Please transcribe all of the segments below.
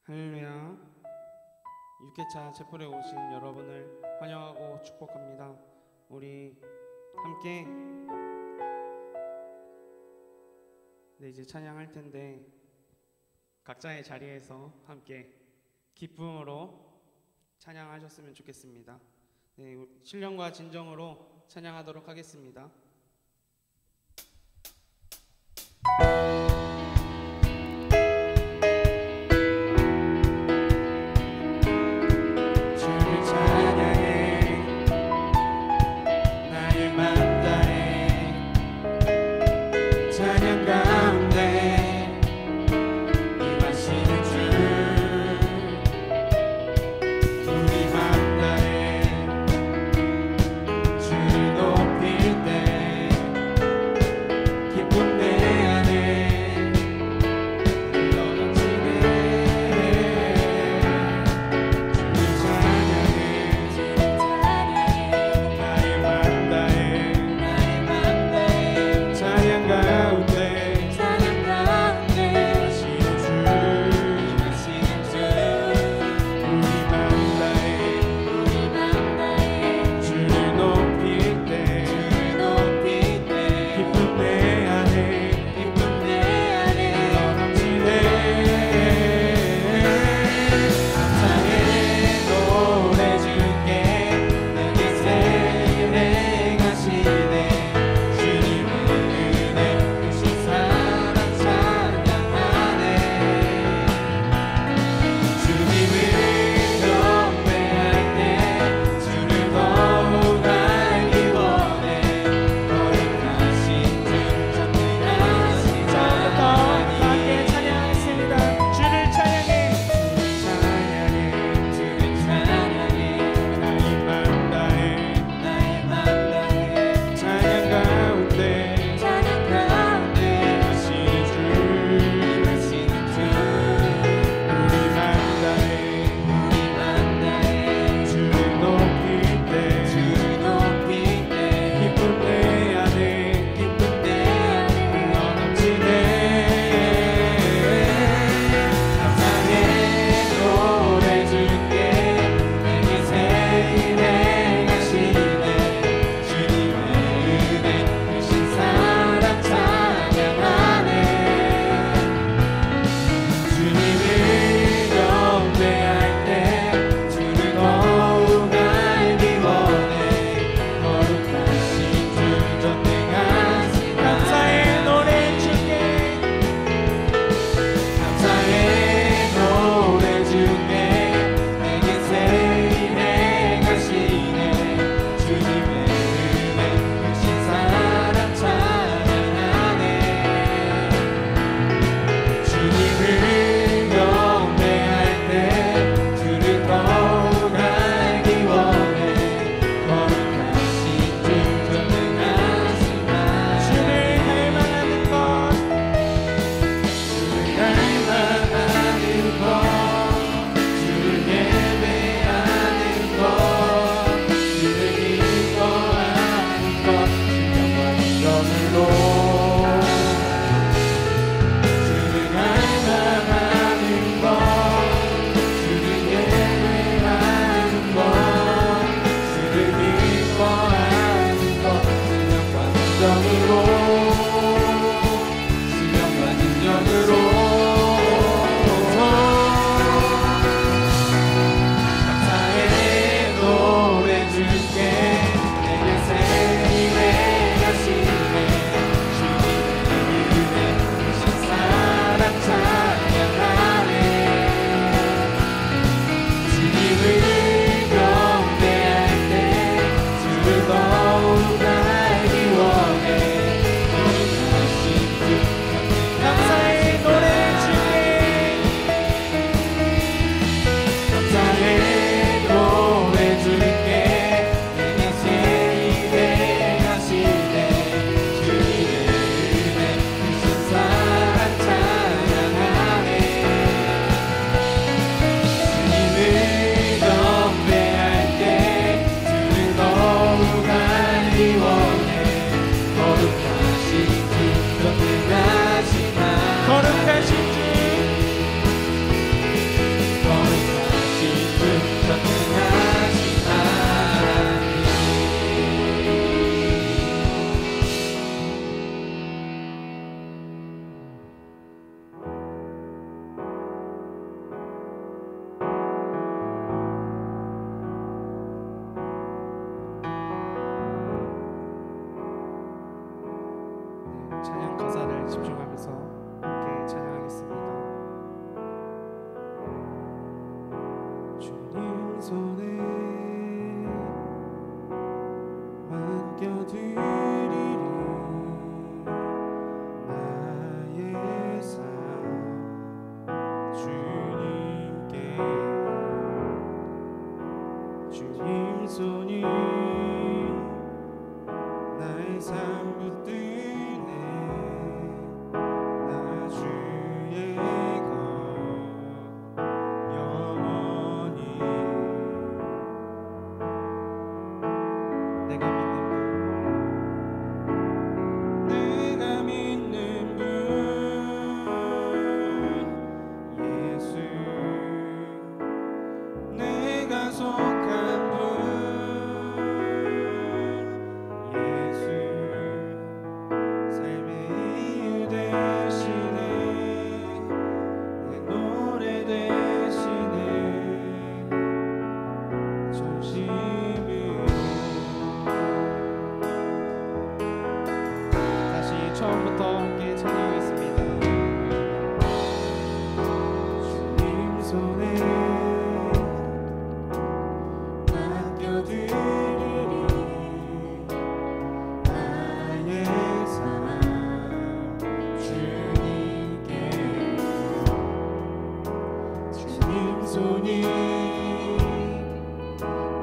할렐루야. 6회차 체풀에 오신 여러분을 환영하고 축복합니다. 우리 함께 이제 찬양할 텐데 각자의 자리에서 함께 기쁨으로 찬양하셨으면 좋겠습니다. 신령과 진정으로 찬양하도록 하겠습니다. 우리 맘 다해 주를 높일 때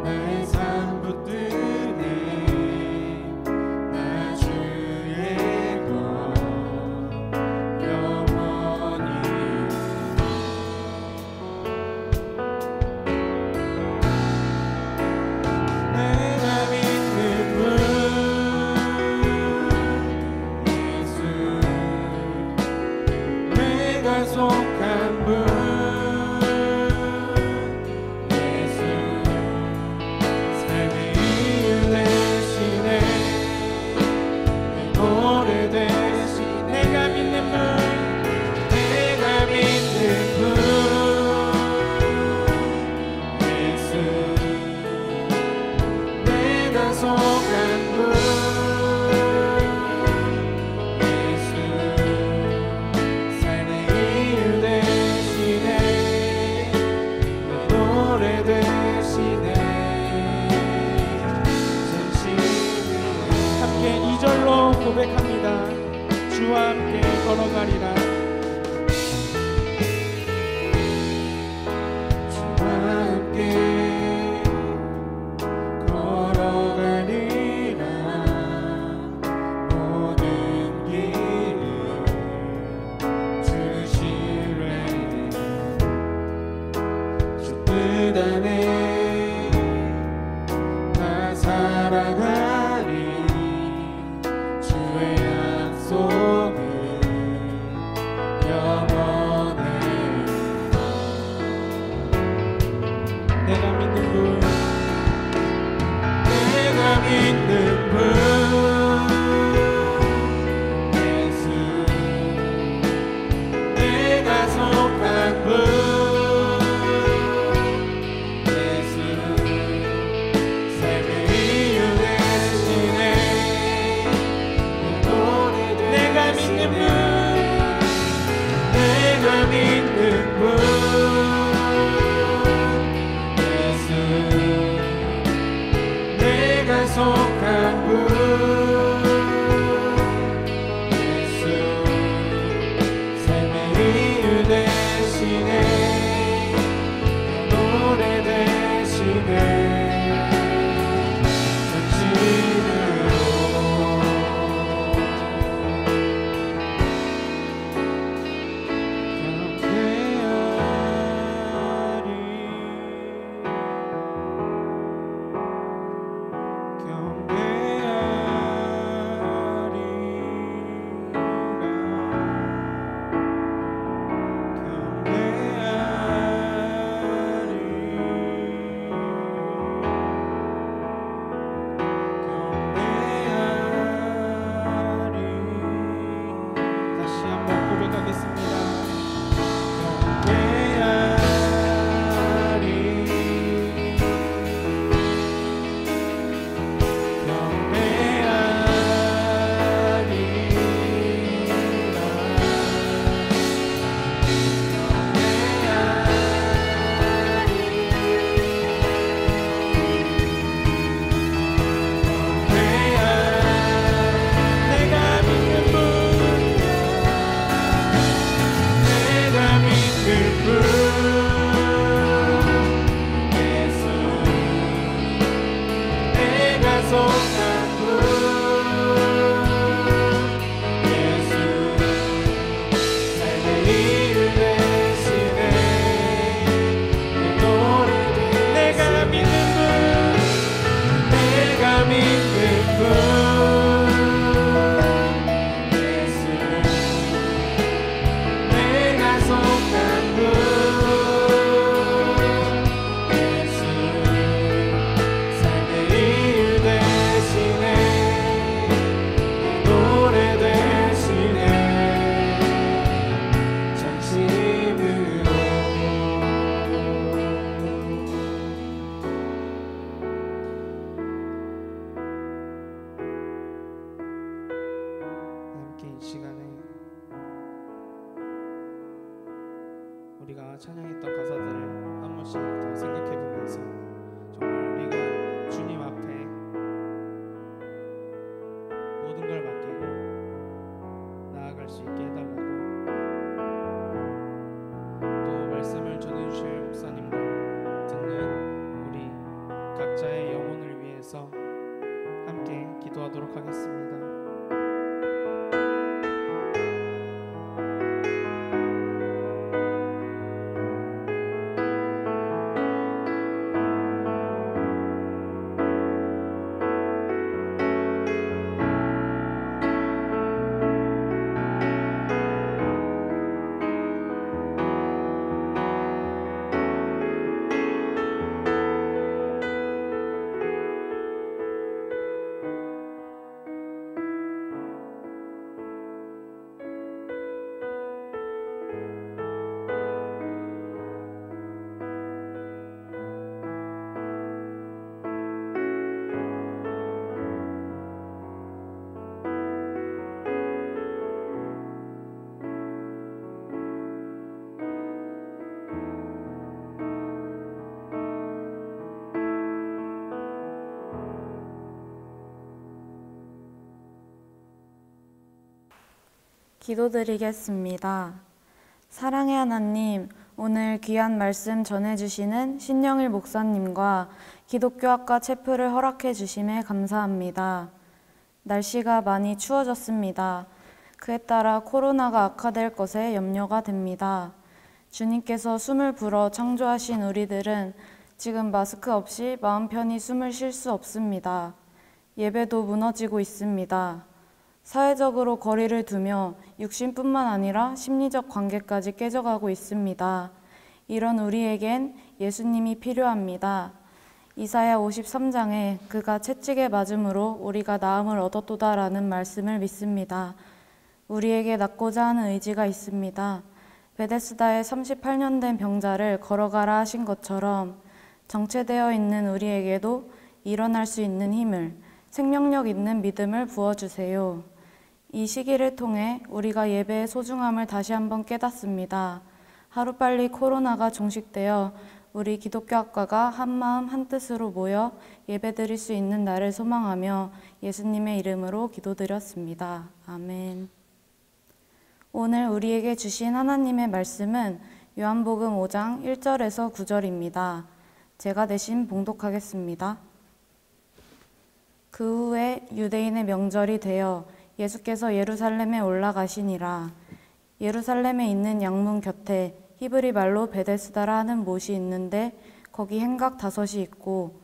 나의 삶 붙드네 나 주의 것 영원히 내가 믿는 분 예수 내가 속한 분 예수 삶의 이유 되시네 내 노래 되시네 내가 믿는 분 내가 믿는 분 예수 내가 속한 분 예수 삶의 이유 되시네 내 노래 되시네 전심으로 함께 2절로 고백합니다. 주와 함께 걸어가리라. 주와 함께 걸어가리라 모든 길을 주시래 주 뜻 안에 나 살아가리 주의 약속은 영원해 내가 믿는 분 내가 믿는 분 예수 내가 속한 분 예수 삶의 이유 되시네 내 노래 내가 믿는 분 내가 믿는 분 예수 내가 속한 분 예수 삶의 이유 되시네 내 노래 되시네 전심으로 다시 한번 고백하겠습니다. 내가 믿는 분 내가 믿는 분 예수 내가 속한 분 예수 삶의 이유 되시네 내 노래 되시네 내가 믿는 분 내가 믿는 분 예수 내가 속한 분 예수 삶의 이유 되시네 내 노래 되시네 전심으로 함께 이 시간에 우리가 찬양했던 가사들을 한 번씩 더 생각해 보면서 정말 우리가 주님 앞에 모든 걸 맡기고 나아갈 수 있게 해달라고 또 말씀을 전해주신 주실 목사님과 듣는 우리 각자의 영혼을 위해서 함께 기도하도록 하겠습니다. 기도드리겠습니다. 사랑의 하나님, 오늘 귀한 말씀 전해주시는 신영일 목사님과 기독교학과 체프를 허락해 주심에 감사합니다. 날씨가 많이 추워졌습니다. 그에 따라 코로나가 악화될 것에 염려가 됩니다. 주님께서 숨을 불어 창조하신 우리들은 지금 마스크 없이 마음 편히 숨을 쉴 수 없습니다. 예배도 무너지고 있습니다. 사회적으로 거리를 두며 육신뿐만 아니라 심리적 관계까지 깨져가고 있습니다. 이런 우리에겐 예수님이 필요합니다. 이사야 53장에 그가 채찍에 맞음으로 우리가 나음을 얻었도다라는 말씀을 믿습니다. 우리에게 낫고자 하는 의지가 있습니다. 베데스다에 38년 된 병자를 걸어가라 하신 것처럼 정체되어 있는 우리에게도 일어날 수 있는 힘을, 생명력 있는 믿음을 부어주세요. 이 시기를 통해 우리가 예배의 소중함을 다시 한번 깨닫습니다. 하루빨리 코로나가 종식되어 우리 기독교학과가 한마음 한뜻으로 모여 예배드릴 수 있는 날을 소망하며 예수님의 이름으로 기도드렸습니다. 아멘. 오늘 우리에게 주신 하나님의 말씀은 요한복음 5장 1절에서 9절입니다. 제가 대신 봉독하겠습니다. 그 후에 유대인의 명절이 되어 예수께서 예루살렘에 올라가시니라. 예루살렘에 있는 양문 곁에 히브리 말로 베데스다라 하는 못이 있는데 거기 행각 5이 있고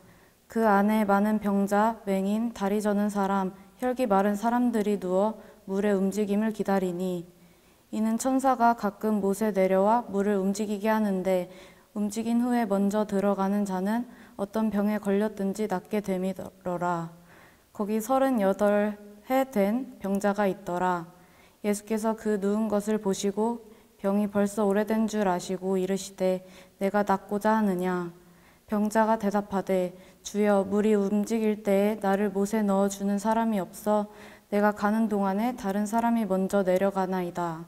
그 안에 많은 병자, 맹인, 다리 저는 사람, 혈기 마른 사람들이 누워 물의 움직임을 기다리니 이는 천사가 가끔 못에 내려와 물을 움직이게 하는데 움직인 후에 먼저 들어가는 자는 어떤 병에 걸렸든지 낫게 됨이더라. 거기 38해 된 병자가 있더라. 예수께서 그 누운 것을 보시고 병이 벌써 오래된 줄 아시고 이르시되 내가 낫고자 하느냐. 병자가 대답하되 주여 물이 움직일 때에 나를 못에 넣어주는 사람이 없어 내가 가는 동안에 다른 사람이 먼저 내려가나이다.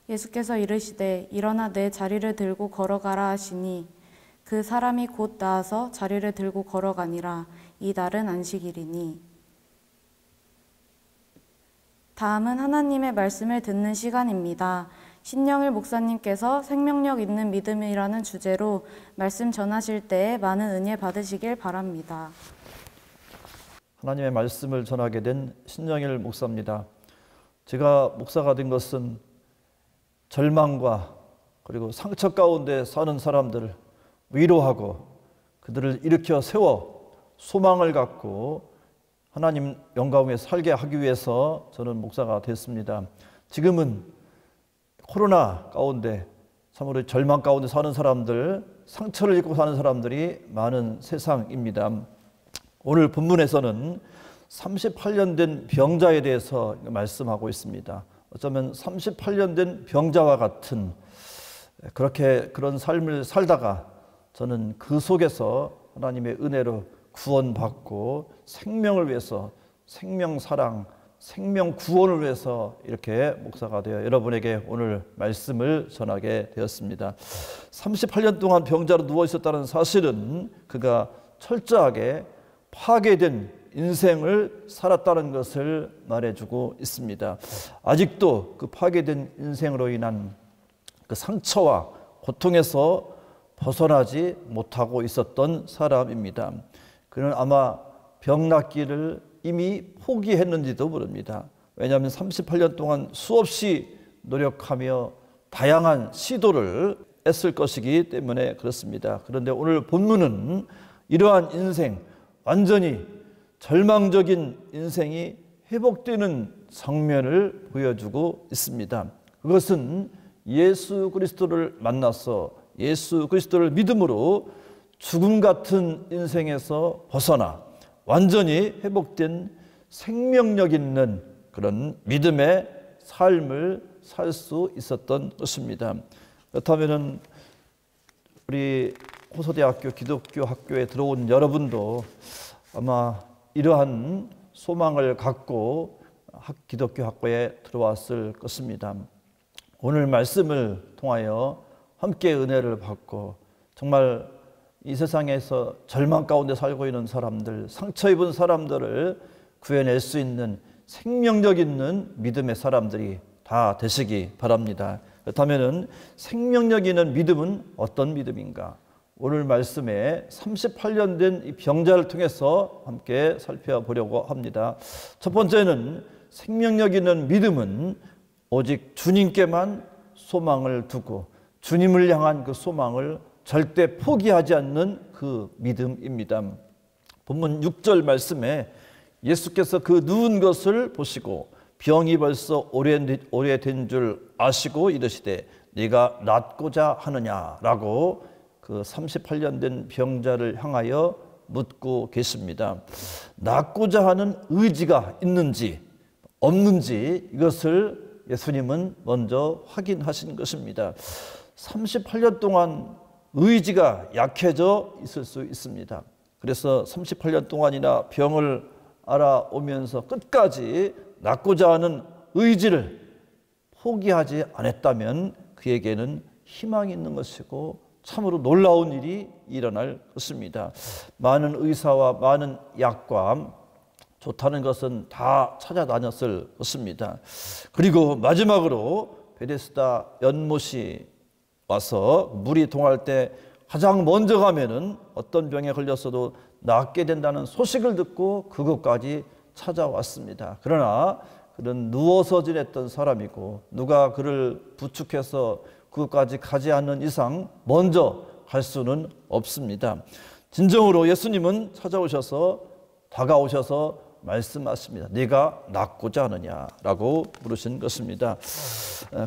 예수께서 이르시되 일어나 내 자리를 들고 걸어가라 하시니 그 사람이 곧 나아서 자리를 들고 걸어가니라. 이 날은 안식일이니. 다음은 하나님의 말씀을 듣는 시간입니다. 신영일 목사님께서 생명력 있는 믿음이라는 주제로 말씀 전하실 때에 많은 은혜 받으시길 바랍니다. 하나님의 말씀을 전하게 된 신영일 목사입니다. 제가 목사가 된 것은 절망과 그리고 상처 가운데 사는 사람들을 위로하고 그들을 일으켜 세워 소망을 갖고 하나님 영광에 살게 하기 위해서 저는 목사가 됐습니다. 지금은 코로나 가운데 참으로 절망 가운데 사는 사람들, 상처를 입고 사는 사람들이 많은 세상입니다. 오늘 본문에서는 38년 된 병자에 대해서 말씀하고 있습니다. 어쩌면 38년 된 병자와 같은 그런 삶을 살다가 저는 그 속에서 하나님의 은혜로 구원받고 생명을 위해서, 생명 사랑, 생명 구원을 위해서 이렇게 목사가 되어 여러분에게 오늘 말씀을 전하게 되었습니다. 38년 동안 병자로 누워 있었다는 사실은 그가 철저하게 파괴된 인생을 살았다는 것을 말해주고 있습니다. 아직도 그 파괴된 인생으로 인한 그 상처와 고통에서 벗어나지 못하고 있었던 사람입니다. 그는 아마 병 낫기를 이미 포기했는지도 모릅니다. 왜냐하면 38년 동안 수없이 노력하며 다양한 시도를 했을 것이기 때문에 그렇습니다. 그런데 오늘 본문은 이러한 인생, 완전히 절망적인 인생이 회복되는 장면을 보여주고 있습니다. 그것은 예수 그리스도를 만나서 예수 그리스도를 믿음으로 죽음 같은 인생에서 벗어나 완전히 회복된 생명력 있는 그런 믿음의 삶을 살 수 있었던 것입니다. 그렇다면 우리 호소대학교 기독교 학교에 들어온 여러분도 아마 이러한 소망을 갖고 기독교 학교에 들어왔을 것입니다. 오늘 말씀을 통하여 함께 은혜를 받고 정말 이 세상에서 절망 가운데 살고 있는 사람들, 상처 입은 사람들을 구해낼 수 있는 생명력 있는 믿음의 사람들이 다 되시기 바랍니다. 그렇다면 생명력 있는 믿음은 어떤 믿음인가? 오늘 말씀에 38년 된 이 병자를 통해서 함께 살펴보려고 합니다. 첫 번째는 생명력 있는 믿음은 오직 주님께만 소망을 두고 주님을 향한 그 소망을 절대 포기하지 않는 그 믿음입니다. 본문 6절 말씀에 예수께서 그 누운 것을 보시고 병이 벌써 오래된 줄 아시고 이르시되 네가 낫고자 하느냐라고 그 38년 된 병자를 향하여 묻고 계십니다. 낫고자 하는 의지가 있는지 없는지 이것을 예수님은 먼저 확인하신 것입니다. 38년 동안 의지가 약해져 있을 수 있습니다. 그래서 38년 동안이나 병을 알아오면서 끝까지 낫고자 하는 의지를 포기하지 않았다면 그에게는 희망이 있는 것이고 참으로 놀라운 일이 일어날 것입니다. 많은 의사와 많은 약과 좋다는 것은 다 찾아다녔을 것입니다. 그리고 마지막으로 베데스다 연못이 와서 물이 동할 때 가장 먼저 가면은 어떤 병에 걸렸어도 낫게 된다는 소식을 듣고 그것까지 찾아왔습니다. 그러나 그는 누워서 지냈던 사람이고 누가 그를 부축해서 그것까지 가지 않는 이상 먼저 갈 수는 없습니다. 진정으로 예수님은 찾아오셔서 다가오셔서 말씀하십니다. 네가 낫고자 하느냐라고 물으신 것입니다.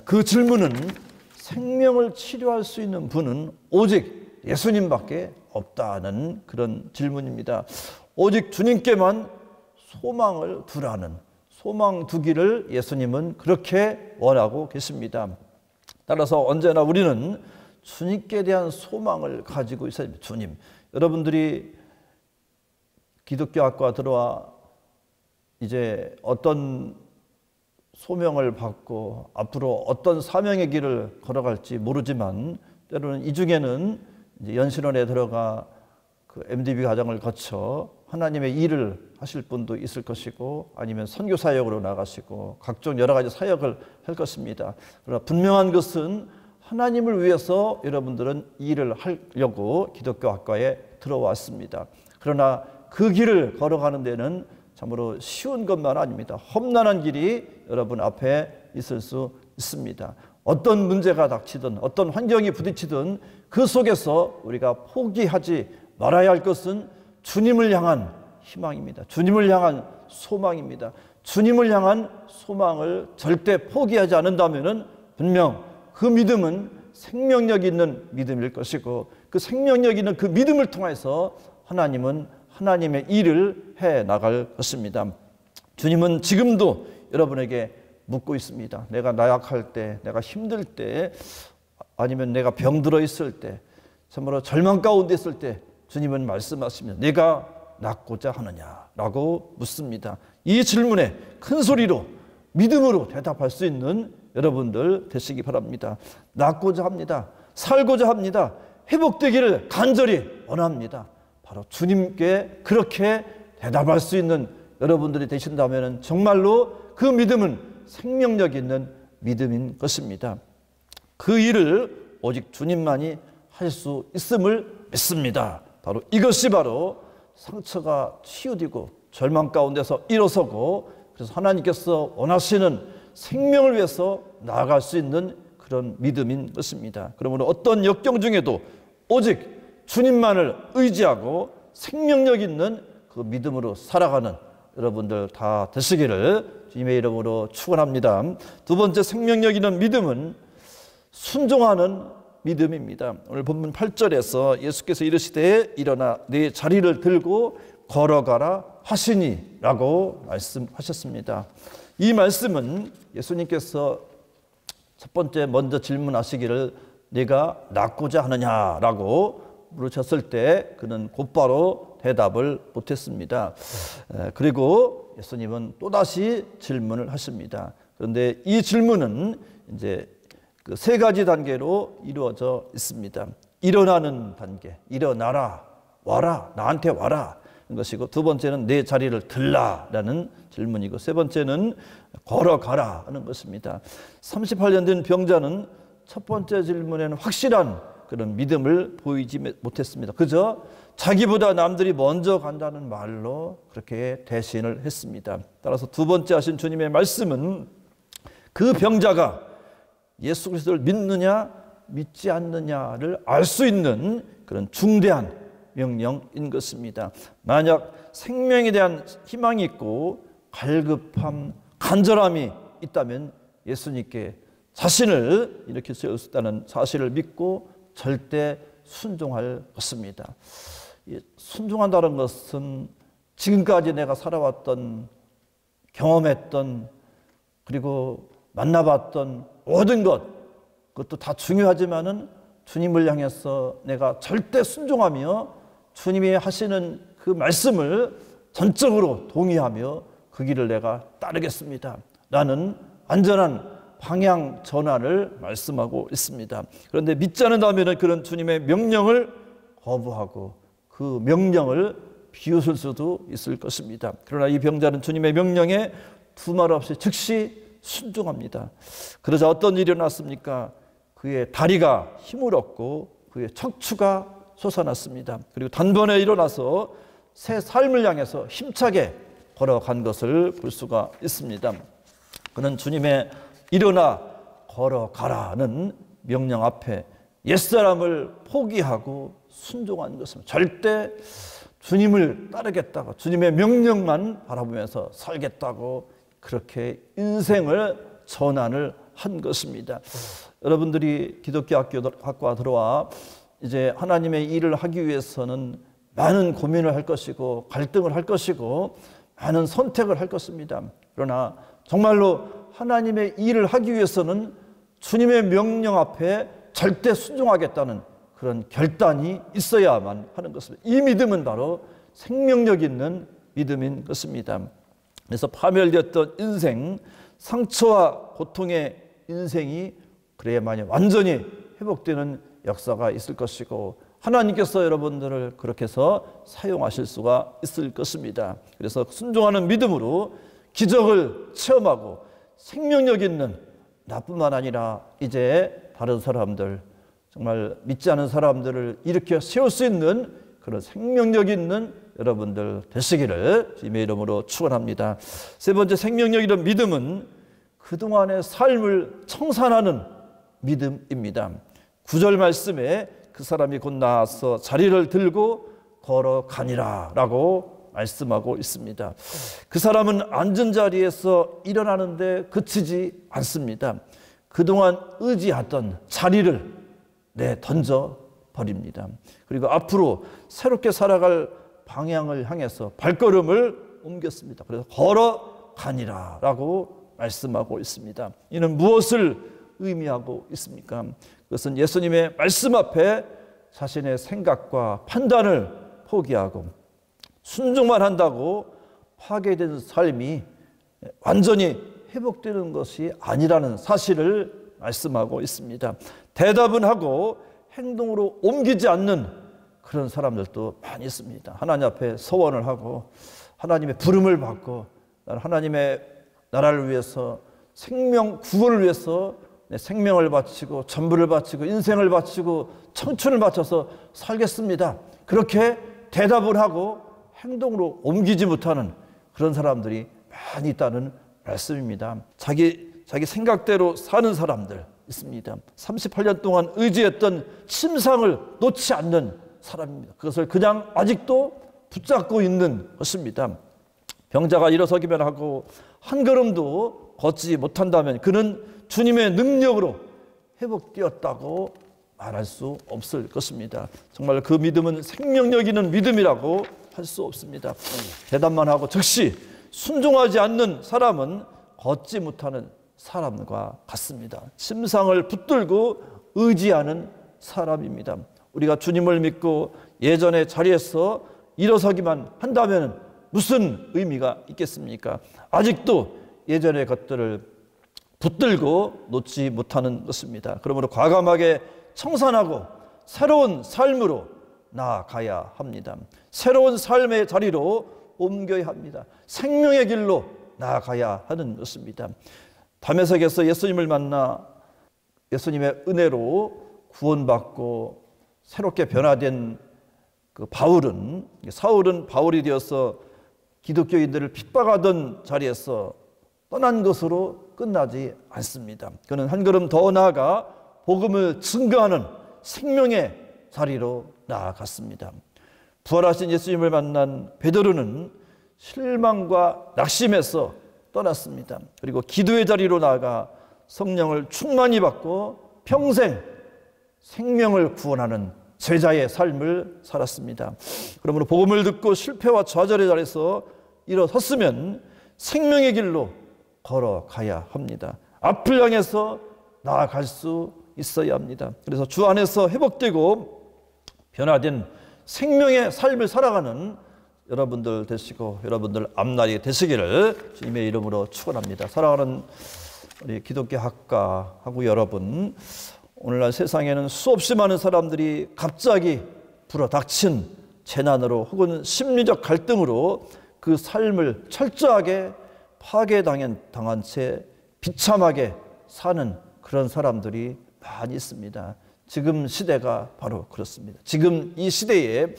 그 질문은 생명을 치료할 수 있는 분은 오직 예수님밖에 없다는 그런 질문입니다. 오직 주님께만 소망을 두라는 소망 두기를 예수님은 그렇게 원하고 계십니다. 따라서 언제나 우리는 주님께 대한 소망을 가지고 있어야 됩니다. 주님, 여러분들이 기독교 학과 들어와 이제 어떤 소명을 받고 앞으로 어떤 사명의 길을 걸어갈지 모르지만 때로는 이 중에는 이제 연신원에 들어가 그 MDB 과정을 거쳐 하나님의 일을 하실 분도 있을 것이고 아니면 선교 사역으로 나가시고 각종 여러 가지 사역을 할 것입니다. 그러나 분명한 것은 하나님을 위해서 여러분들은 일을 하려고 기독교 학과에 들어왔습니다. 그러나 그 길을 걸어가는 데는 참으로 쉬운 것만 아닙니다. 험난한 길이 여러분 앞에 있을 수 있습니다. 어떤 문제가 닥치든 어떤 환경이 부딪히든 그 속에서 우리가 포기하지 말아야 할 것은 주님을 향한 희망입니다. 주님을 향한 소망입니다. 주님을 향한 소망을 절대 포기하지 않는다면 분명 그 믿음은 생명력 있는 믿음일 것이고 그 생명력 있는 그 믿음을 통해서 하나님은 하나님의 일을 해 나갈 것입니다. 주님은 지금도 여러분에게 묻고 있습니다. 내가 나약할 때, 내가 힘들 때, 아니면 내가 병들어 있을 때, 참으로 절망 가운데 있을 때 주님은 말씀하십니다. 내가 낫고자 하느냐라고 묻습니다. 이 질문에 큰 소리로 믿음으로 대답할 수 있는 여러분들 되시기 바랍니다. 낫고자 합니다. 살고자 합니다. 회복되기를 간절히 원합니다. 바로 주님께 그렇게 대답할 수 있는 여러분들이 되신다면 정말로 그 믿음은 생명력 있는 믿음인 것입니다. 그 일을 오직 주님만이 할 수 있음을 믿습니다. 바로 이것이 바로 상처가 치유되고 절망 가운데서 일어서고, 그래서 하나님께서 원하시는 생명을 위해서 나아갈 수 있는 그런 믿음인 것입니다. 그러므로 어떤 역경 중에도 오직 주님만을 의지하고 생명력 있는 그 믿음으로 살아가는 여러분들 다 되시기를 주님의 이름으로 축원합니다. 두 번째 생명력 있는 믿음은 순종하는 믿음입니다. 오늘 본문 8절에서 예수께서 이르시되 일어나 네 자리를 들고 걸어가라 하시니 라고 말씀하셨습니다. 이 말씀은 예수님께서 첫 번째 먼저 질문하시기를 네가 낫고자 하느냐라고 물으셨을 때 그는 곧바로 대답을 못했습니다. 그리고 예수님은 또다시 질문을 하십니다. 그런데 이 질문은 이제 그 세 가지 단계로 이루어져 있습니다. 일어나는 단계, 일어나라, 와라, 나한테 와라 것이고, 두 번째는 내 자리를 들라라는 질문이고, 세 번째는 걸어가라 하는 것입니다. 38년 된 병자는 첫 번째 질문에는 확실한 그런 믿음을 보이지 못했습니다. 그저 자기보다 남들이 먼저 간다는 말로 그렇게 대신을 했습니다. 따라서 두 번째 하신 주님의 말씀은 그 병자가 예수 그리스도를 믿느냐 믿지 않느냐를 알 수 있는 그런 중대한 명령인 것입니다. 만약 생명에 대한 희망이 있고 갈급함, 간절함이 있다면 예수님께 자신을 이렇게 세울 수 있다는 사실을 믿고 절대 순종할 것입니다. 순종한다는 것은 지금까지 내가 살아왔던, 경험했던, 그리고 만나봤던 모든 것, 그것도 다 중요하지만은 주님을 향해서 내가 절대 순종하며 주님이 하시는 그 말씀을 전적으로 동의하며 그 길을 내가 따르겠습니다 라는 완전한 방향 전환을 말씀하고 있습니다. 그런데 믿지 않는다면 그런 주님의 명령을 거부하고 그 명령을 비웃을 수도 있을 것입니다. 그러나 이 병자는 주님의 명령에 두말 없이 즉시 순종합니다. 그러자 어떤 일이 일어났습니까? 그의 다리가 힘을 얻고 그의 척추가 솟아났습니다. 그리고 단번에 일어나서 새 삶을 향해서 힘차게 걸어간 것을 볼 수가 있습니다. 그는 주님의 일어나 걸어가라는 명령 앞에 옛사람을 포기하고 순종한 것입니다. 절대 주님을 따르겠다고, 주님의 명령만 바라보면서 살겠다고 그렇게 인생을 전환을 한 것입니다. 여러분들이 기독교 학교에 들어와 이제 하나님의 일을 하기 위해서는 많은 고민을 할 것이고 갈등을 할 것이고 많은 선택을 할 것입니다. 그러나 정말로 하나님의 일을 하기 위해서는 주님의 명령 앞에 절대 순종하겠다는 그런 결단이 있어야만 하는 것입니다. 이 믿음은 바로 생명력 있는 믿음인 것입니다. 그래서 파멸되었던 인생, 상처와 고통의 인생이 그래야만이 완전히 회복되는 역사가 있을 것이고 하나님께서 여러분들을 그렇게 해서 사용하실 수가 있을 것입니다. 그래서 순종하는 믿음으로 기적을 체험하고 생명력 있는, 나뿐만 아니라 이제 다른 사람들, 정말 믿지 않은 사람들을 일으켜 세울 수 있는 그런 생명력 있는 여러분들 되시기를 주님의 이름으로 축원합니다. 세 번째 생명력 있는 믿음은 그동안의 삶을 청산하는 믿음입니다. 9절 말씀에 그 사람이 곧 나와서 자리를 들고 걸어가니라 라고 말씀하고 있습니다. 그 사람은 앉은 자리에서 일어나는데 그치지 않습니다. 그동안 의지하던 자리를 던져버립니다. 그리고 앞으로 새롭게 살아갈 방향을 향해서 발걸음을 옮겼습니다. 그래서 걸어가니라 라고 말씀하고 있습니다. 이는 무엇을 의미하고 있습니까? 그것은 예수님의 말씀 앞에 자신의 생각과 판단을 포기하고 순종만 한다고 파괴된 삶이 완전히 회복되는 것이 아니라는 사실을 말씀하고 있습니다. 대답은 하고 행동으로 옮기지 않는 그런 사람들도 많이 있습니다. 하나님 앞에 서원을 하고 하나님의 부름을 받고 하나님의 나라를 위해서 생명 구원을 위해서 내 생명을 바치고 전부를 바치고 인생을 바치고 청춘을 바쳐서 살겠습니다. 그렇게 대답을 하고 행동으로 옮기지 못하는 그런 사람들이 많이 있다는 말씀입니다. 자기 생각대로 사는 사람들 있습니다. 38년 동안 의지했던 침상을 놓지 않는 사람입니다. 그것을 그냥 아직도 붙잡고 있는 것입니다. 병자가 일어서기만 하고 한 걸음도 걷지 못한다면 그는 주님의 능력으로 회복되었다고 말할 수 없을 것입니다. 정말 그 믿음은 생명력 있는 믿음이라고 할 수 없습니다. 대답만 하고 즉시 순종하지 않는 사람은 걷지 못하는 사람과 같습니다. 침상을 붙들고 의지하는 사람입니다. 우리가 주님을 믿고 예전의 자리에서 일어서기만 한다면 무슨 의미가 있겠습니까? 아직도 예전의 것들을 붙들고 놓지 못하는 것입니다. 그러므로 과감하게 청산하고 새로운 삶으로 나아가야 합니다. 새로운 삶의 자리로 옮겨야 합니다. 생명의 길로 나아가야 하는 것입니다. 다메섹에서 예수님을 만나 예수님의 은혜로 구원받고 새롭게 변화된 그 사울은 바울이 되어서 기독교인들을 핍박하던 자리에서 떠난 것으로 끝나지 않습니다. 그는 한 걸음 더 나아가 복음을 증거하는 생명의 자리로 나아갔습니다. 부활하신 예수님을 만난 베드로는 실망과 낙심에서 떠났습니다. 그리고 기도의 자리로 나아가 성령을 충만히 받고 평생 생명을 구원하는 제자의 삶을 살았습니다. 그러므로 복음을 듣고 실패와 좌절의 자리에서 일어섰으면 생명의 길로 걸어가야 합니다. 앞을 향해서 나아갈 수 있어야 합니다. 그래서 주 안에서 회복되고 변화된 생명의 삶을 살아가는 여러분들 되시고 여러분들 앞날이 되시기를 주님의 이름으로 축원합니다. 사랑하는 우리 기독교 학과하고 여러분, 오늘날 세상에는 수없이 많은 사람들이 갑자기 불어닥친 재난으로 혹은 심리적 갈등으로 그 삶을 철저하게 파괴당한 채 비참하게 사는 그런 사람들이 많이 있습니다. 지금 시대가 바로 그렇습니다. 지금 이 시대에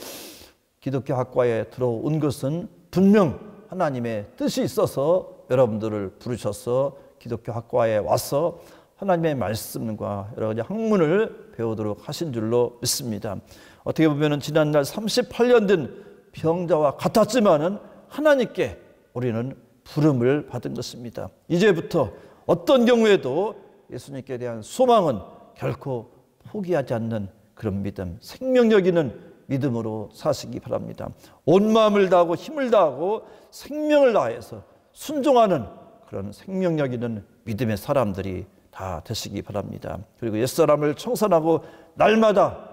기독교 학과에 들어온 것은 분명 하나님의 뜻이 있어서 여러분들을 부르셔서 기독교 학과에 와서 하나님의 말씀과 여러 가지 학문을 배우도록 하신 줄로 믿습니다. 어떻게 보면 지난날 38년 된 병자와 같았지만은 하나님께 우리는 부름을 받은 것입니다. 이제부터 어떤 경우에도 예수님께 대한 소망은 결코 포기하지 않는 그런 믿음, 생명력 있는 믿음으로 사시기 바랍니다. 온 마음을 다하고 힘을 다하고 생명을 다해서 순종하는 그런 생명력 있는 믿음의 사람들이 다 되시기 바랍니다. 그리고 옛사람을 청산하고 날마다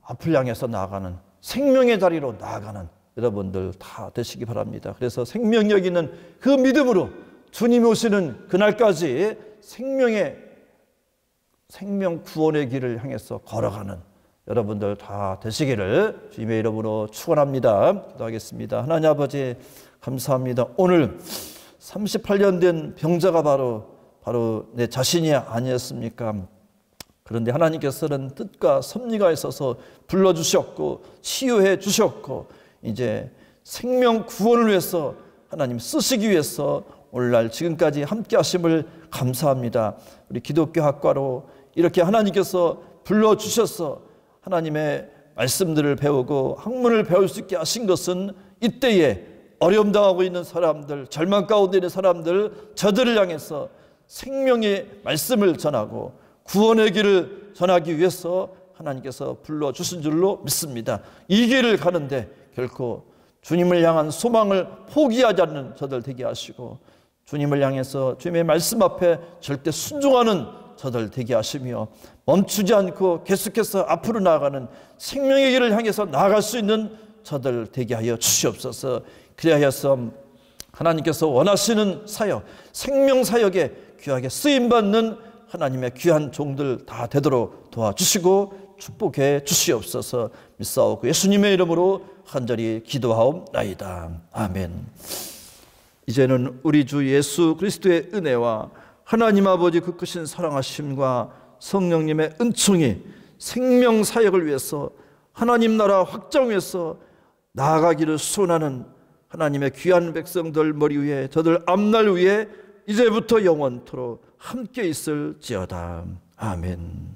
앞을 향해서 나아가는 생명의 자리로 나아가는 여러분들 다 되시기 바랍니다. 그래서 생명력 있는 그 믿음으로 주님이 오시는 그날까지 생명 구원의 길을 향해서 걸어가는 여러분들 다 되시기를 주님의 이름으로 축원합니다. 기도하겠습니다. 하나님 아버지 감사합니다. 오늘 38년 된 병자가 바로 내 자신이 아니었습니까? 그런데 하나님께서는 뜻과 섭리가 있어서 불러주셨고 치유해 주셨고 이제 생명 구원을 위해서 하나님 쓰시기 위해서 오늘날 지금까지 함께 하심을 감사합니다. 우리 기독교 학과로 이렇게 하나님께서 불러주셔서 하나님의 말씀들을 배우고 학문을 배울 수 있게 하신 것은 이때에 어려움 당하고 있는 사람들, 절망 가운데 있는 사람들, 저들을 향해서 생명의 말씀을 전하고 구원의 길을 전하기 위해서 하나님께서 불러주신 줄로 믿습니다. 이 길을 가는데 결코 주님을 향한 소망을 포기하지 않는 저들 되게 하시고 주님을 향해서 주님의 말씀 앞에 절대 순종하는 저들 되게 하시며 멈추지 않고 계속해서 앞으로 나아가는 생명의 길을 향해서 나아갈 수 있는 저들 되게 하여 주시옵소서. 그리하여서 하나님께서 원하시는 사역, 생명 사역에 귀하게 쓰임받는 하나님의 귀한 종들 다 되도록 도와주시고 축복해 주시옵소서. 믿사오고 예수님의 이름으로 간절히 기도하옵나이다. 아멘. 이제는 우리 주 예수 그리스도의 은혜와 하나님 아버지 그 크신 사랑하심과 성령님의 은총이 생명 사역을 위해서 하나님 나라 확장 위해서 나아가기를 소원하는 하나님의 귀한 백성들 머리 위에, 저들 앞날 위에 이제부터 영원토록 함께 있을지어다. 아멘.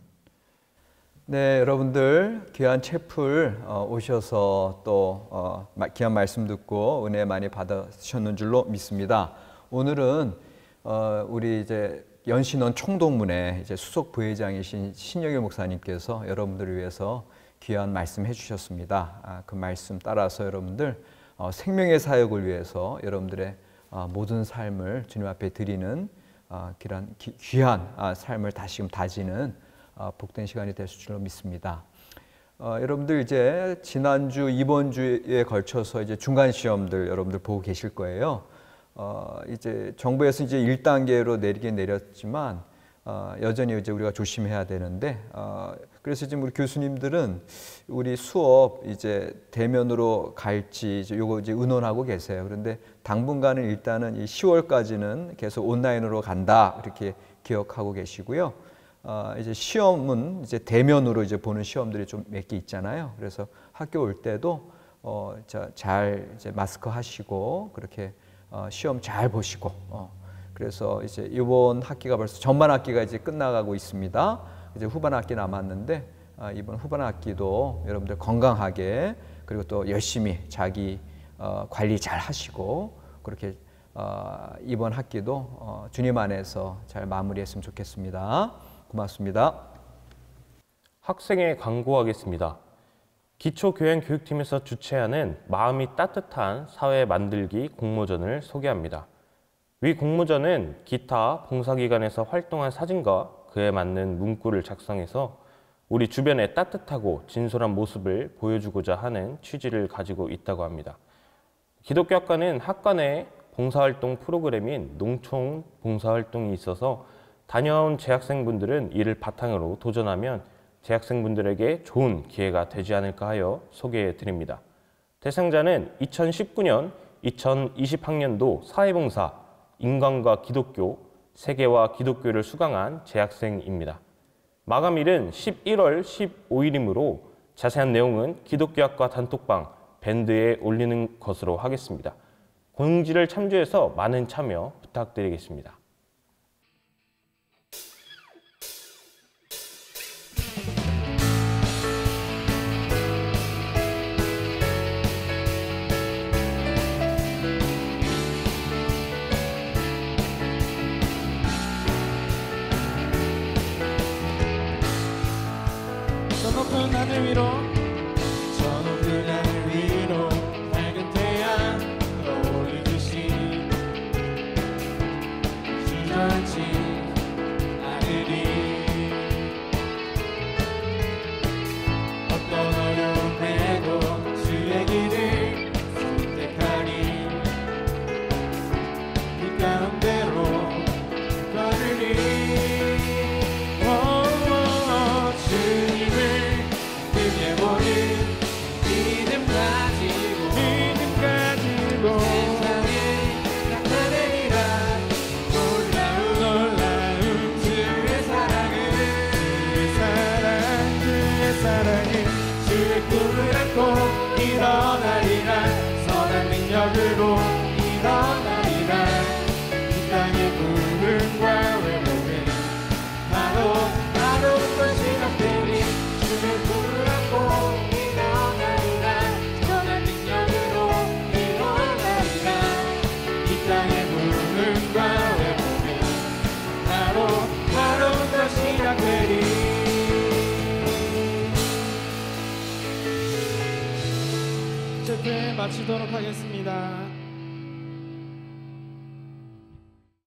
네, 여러분들 귀한 채플 오셔서 또 귀한 말씀 듣고 은혜 많이 받으셨는 줄로 믿습니다. 오늘은 우리 이제 연신원 총동문회 이제 수석 부회장이신 신영일 목사님께서 여러분들을 위해서 귀한 말씀 해주셨습니다. 그 말씀 따라서 여러분들 생명의 사역을 위해서 여러분들의 모든 삶을 주님 앞에 드리는 귀한 삶을 다시금 다지는 복된 시간이 될 줄로 믿습니다. 여러분들 이제 지난주, 이번 주에 걸쳐서 이제 중간 시험들 여러분들 보고 계실 거예요. 이제 정부에서 이제 1단계로 내리긴 내렸지만 여전히 이제 우리가 조심해야 되는데 그래서 지금 우리 교수님들은 우리 수업 이제 대면으로 갈지 요거 이제 의논하고 계세요. 그런데 당분간은 일단은 이 10월까지는 계속 온라인으로 간다 이렇게 기억하고 계시고요. 이제 시험은 이제 대면으로 이제 보는 시험들이 좀 몇 개 있잖아요. 그래서 학교 올 때도 잘 이제 마스크 하시고 그렇게 시험 잘 보시고 그래서 이제 이번 학기가 벌써 전반 학기가 이제 끝나가고 있습니다. 이제 후반 학기 남았는데 이번 후반 학기도 여러분들 건강하게 그리고 또 열심히 자기 관리 잘 하시고 그렇게 이번 학기도 주님 안에서 잘 마무리했으면 좋겠습니다. 고맙습니다. 학생에 광고하겠습니다. 기초교양교육팀에서 주최하는 마음이 따뜻한 사회 만들기 공모전을 소개합니다. 위 공모전은 기타 봉사기관에서 활동한 사진과 그에 맞는 문구를 작성해서 우리 주변의 따뜻하고 진솔한 모습을 보여주고자 하는 취지를 가지고 있다고 합니다. 기독교학과는 학과 내 봉사활동 프로그램인 농촌 봉사활동이 있어서 다녀온 재학생분들은 이를 바탕으로 도전하면 재학생분들에게 좋은 기회가 되지 않을까 하여 소개해 드립니다. 대상자는 2019년 2020학년도 사회봉사, 인간과 기독교, 세계와 기독교를 수강한 재학생입니다. 마감일은 11월 15일이므로 자세한 내용은 기독교학과 단톡방 밴드에 올리는 것으로 하겠습니다. 공지를 참조해서 많은 참여 부탁드리겠습니다. 높은 하늘 위로 저 높은 하늘 위로 밝은 태양 떠오르듯이 주저앉힌 아들이 어떤 어려움에도 주의 길을 선택하니 그 가운데로 걸으니 일어나리라 선한 능력으로 일어나리라 이 땅의 부흥과 회복에 바로 것이 남되니 주의 불을 안고 일어나리라 선한 능력으로 일어나리라 이 땅의 부흥과 회복에 바로 것이 남되니 마치도록 하겠습니다.